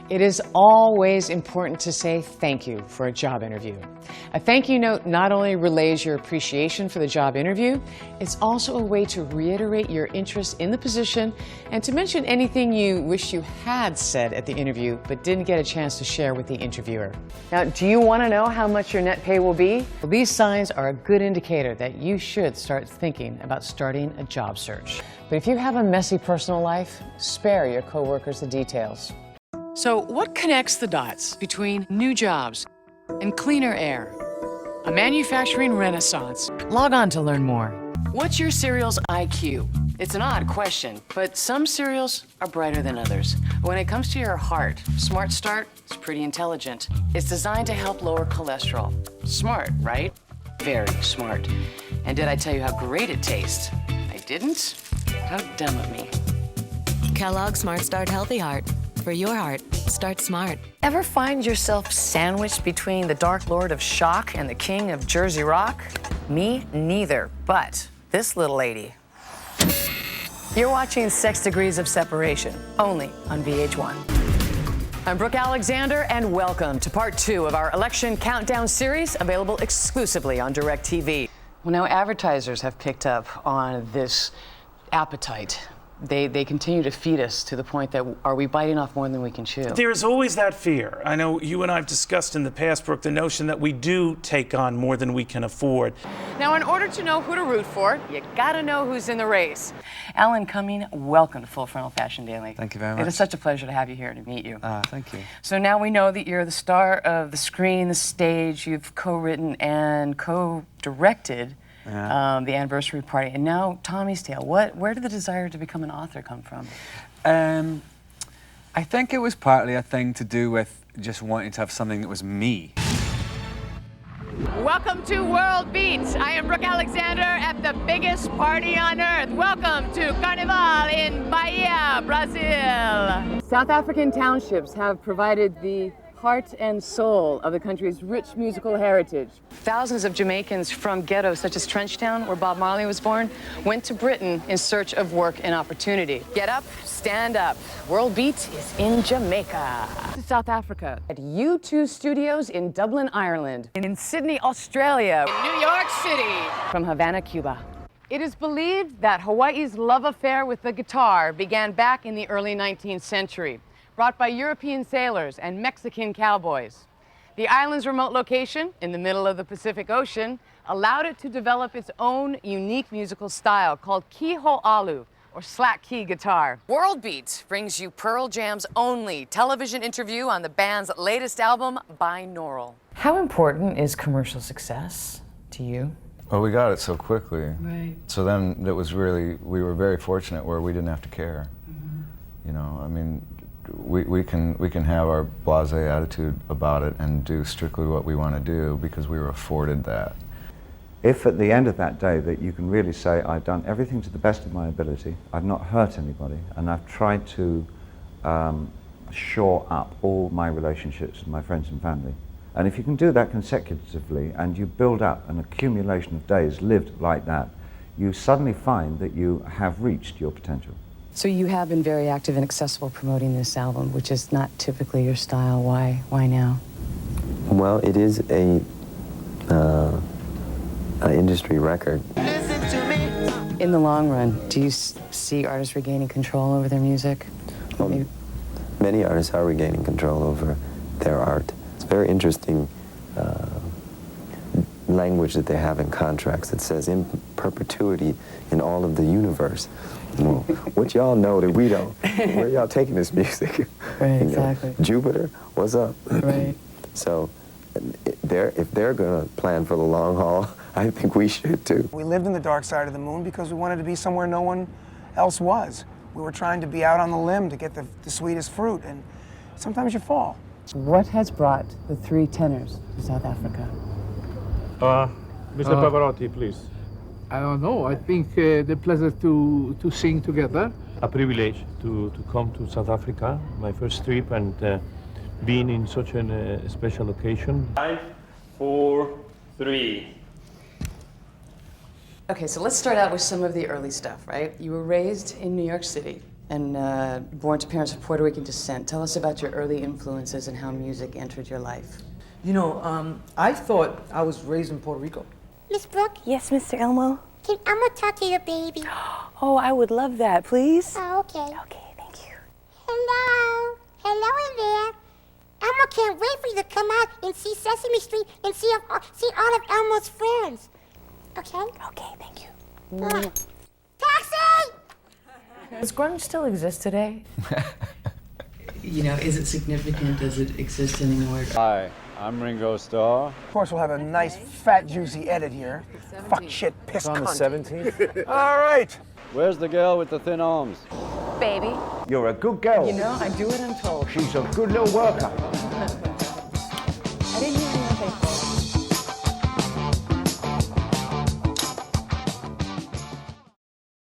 It is always important to say thank you for a job interview. A thank you note not only relays your appreciation for the job interview, it's also a way to reiterate your interest in the position and to mention anything you wish you had said at the interview but didn't get a chance to share with the interviewer. Now, do you want to know how much your net pay will be? Well, these signs are a good indicator that you should start thinking about starting a job search. But if you have a messy personal life, spare your coworkers the details. So what connects the dots between new jobs and cleaner air? A manufacturing renaissance. Log on to learn more. What's your cereal's IQ? It's an odd question, but some cereals are brighter than others. When it comes to your heart, Smart Start is pretty intelligent. It's designed to help lower cholesterol. Smart, right? Very smart. And did I tell you how great it tastes? I didn't? How dumb of me. Kellogg's Smart Start Healthy Heart. For your heart, start smart. Ever find yourself sandwiched between the Dark Lord of Shock and the King of Jersey Rock? Me, neither. But this little lady. You're watching 6 Degrees of Separation, only on VH1. I'm Brooke Alexander, and welcome to part 2 of our election countdown series, available exclusively on DirecTV. Well, now advertisers have picked up on this appetite. They continue to feed us to the point that are we biting off more than we can chew? There is always that fear. I know you and I have discussed in the past, Brooke, the notion that we do take on more than we can afford. Now, in order to know who to root for, you gotta know who's in the race. Alan Cumming, welcome to Full Frontal Fashion Daily. Thank you very much. It is such a pleasure to have you here, to meet you. Thank you. So now we know that you're the star of the screen, the stage. You've co-written and co-directed the anniversary party, and now Tommy's Tale. Where did the desire to become an author come from? I think it was partly a thing to do with just wanting to have something that was me. Welcome to World Beats. I am Brooke Alexander at the biggest party on earth. Welcome to Carnival in Bahia, Brazil. South African townships have provided the heart and soul of the country's rich musical heritage. Thousands of Jamaicans from ghettos such as Trenchtown, where Bob Marley was born, went to Britain in search of work and opportunity. Get up, stand up. World Beat is in Jamaica. South Africa. At U2 Studios in Dublin, Ireland. In Sydney, Australia. In New York City. From Havana, Cuba. It is believed that Hawaii's love affair with the guitar began back in the early 19th century. Brought by European sailors and Mexican cowboys. The island's remote location, in the middle of the Pacific Ocean, allowed it to develop its own unique musical style called kiho'alu, or slack key guitar. World Beat brings you Pearl Jam's only television interview on the band's latest album, Binaural. How important is commercial success to you? Well, we got it so quickly. Right. So then it was really, we were very fortunate where we didn't have to care. You know, I mean, we can have our blasé attitude about it and do strictly what we want to do because we were afforded that. If at the end of that day that you can really say, I've done everything to the best of my ability, I've not hurt anybody, and I've tried to shore up all my relationships with my friends and family. And if you can do that consecutively and you build up an accumulation of days lived like that, you suddenly find that you have reached your potential. So you have been very active and accessible promoting this album, which is not typically your style. Why now? Well, it is an industry record. In the long run, do you see artists regaining control over their music? Well, many artists are regaining control over their art. It's very interesting language that they have in contracts that says in perpetuity in all of the universe. Well, what y'all know that we don't? Where y'all taking this music? Right, exactly. Jupiter, what's up? Right. So if they're going to plan for the long haul, I think we should too. We lived in the dark side of the moon because we wanted to be somewhere no one else was. We were trying to be out on the limb to get the sweetest fruit, and sometimes you fall. What has brought the 3 tenors to South Africa? Mr. Pavarotti, please. I don't know. I think the pleasure to sing together. A privilege to come to South Africa, my first trip, and being in such a special occasion. 5, 4, 3. Okay, so let's start out with some of the early stuff, right? You were raised in New York City. and born to parents of Puerto Rican descent. Tell us about your early influences and how music entered your life. You know, I thought I was raised in Puerto Rico. Miss Brooke? Yes, Mr. Elmo? I'm gonna talk to your baby. Oh, I would love that, please. Oh, okay. Okay, thank you. Hello. Hello in there. Elmo can't wait for you to come out and see Sesame Street and see all of Elmo's friends. Okay? Okay, thank you. Taxi! Does grunge still exist today? You know, is it significant? Does it exist anymore? Hi, I'm Ringo Starr. Of course, we'll have a nice, fat, juicy edit here. Fuck, shit, piss, It's on the cunt. 17th. All right. Where's the girl with the thin arms? Baby. You're a good girl. You know, I do what I'm told. She's a good little worker.